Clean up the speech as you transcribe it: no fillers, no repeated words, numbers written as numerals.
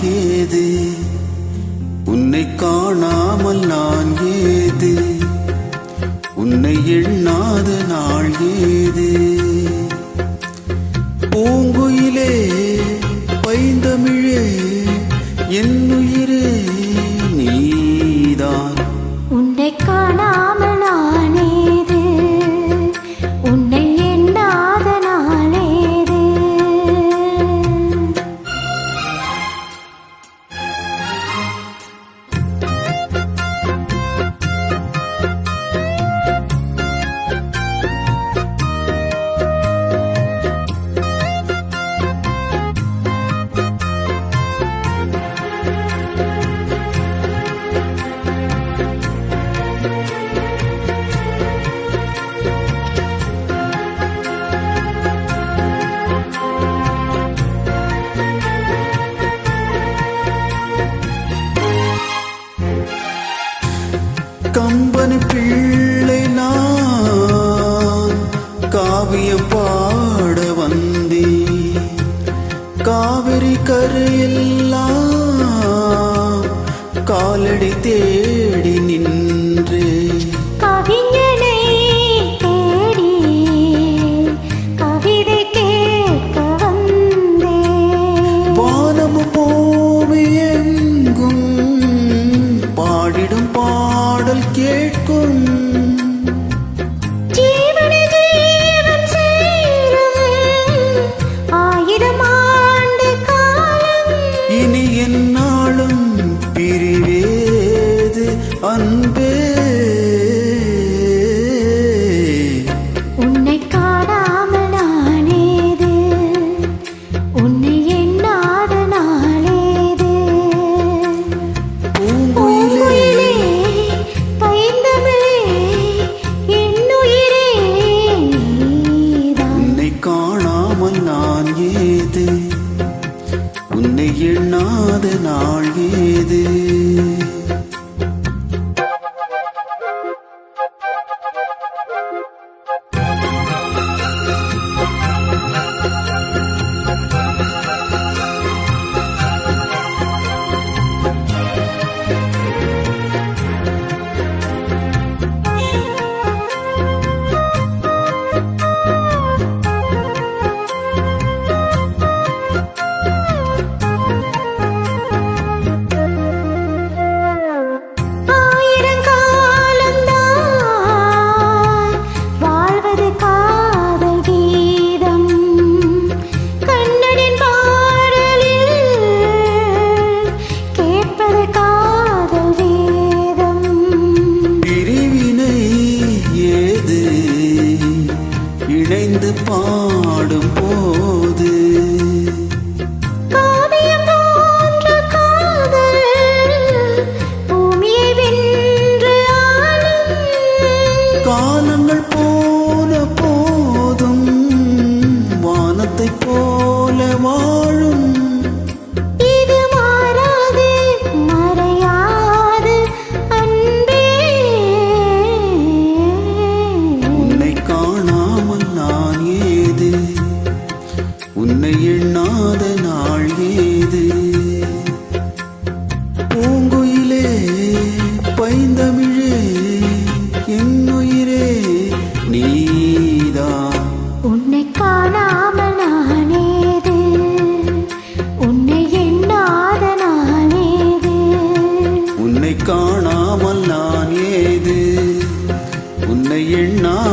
ஏது, உன்னை காணாமல் நான் ஏது, உன்னை எண்ணாத நாள் ஏது. பூங்குயிலே பைந்தமிழே என்னுயிரே நீதான். உன்னை காணாமல் நான் ஏது, உன்னை எண்ணாத நாளேது. கம்பன் பிள்ளை நான் காவியம் பாட வந்தேன். காவிரி கரையெல்லாம் காலடி தேடி நின்று கவிஞனை தேடி கவிதை கேட்க வந்தேன். வானமும் பூமி எங்கும் பாடிடும் பாடல் கேட்கும். ஜீவனை ஜீவன் சேரும் ஆயிரம் ஆண்டு காலம். இனி என்னாலும் பிரிவேது அன்பே. உன்னை காணாமல் நான் ஏது, உன்னை எண்ணாத நாளேது. பூங்குயிலே பைந்தமிழே என்னுயிரே நீதான். உன்னை காணாமல் நான் ஏது, உன்னை எண்ணாத நாள் ஏது. இணைந்து பாடும் போது காவியம் போன்ற காதல் பூமியை வென்று ஆளும். காலங்கள் போன போதும் வானத்தை போல வாழும். இது மாறாது மறையாது அன்பே. உன்னை காணாமல் நான் ஏது, உன்னை எண்ணாத நாள் ஏது. பூங்குயிலே பைந்தமிழே என்னுயிரே நீதான். உன்னை காணாமல் நான் ஏது, உன்னை எண்ணாத நாளேது. உன்னை காணாமல் நான் ஏது, உன்னை எண்ணாத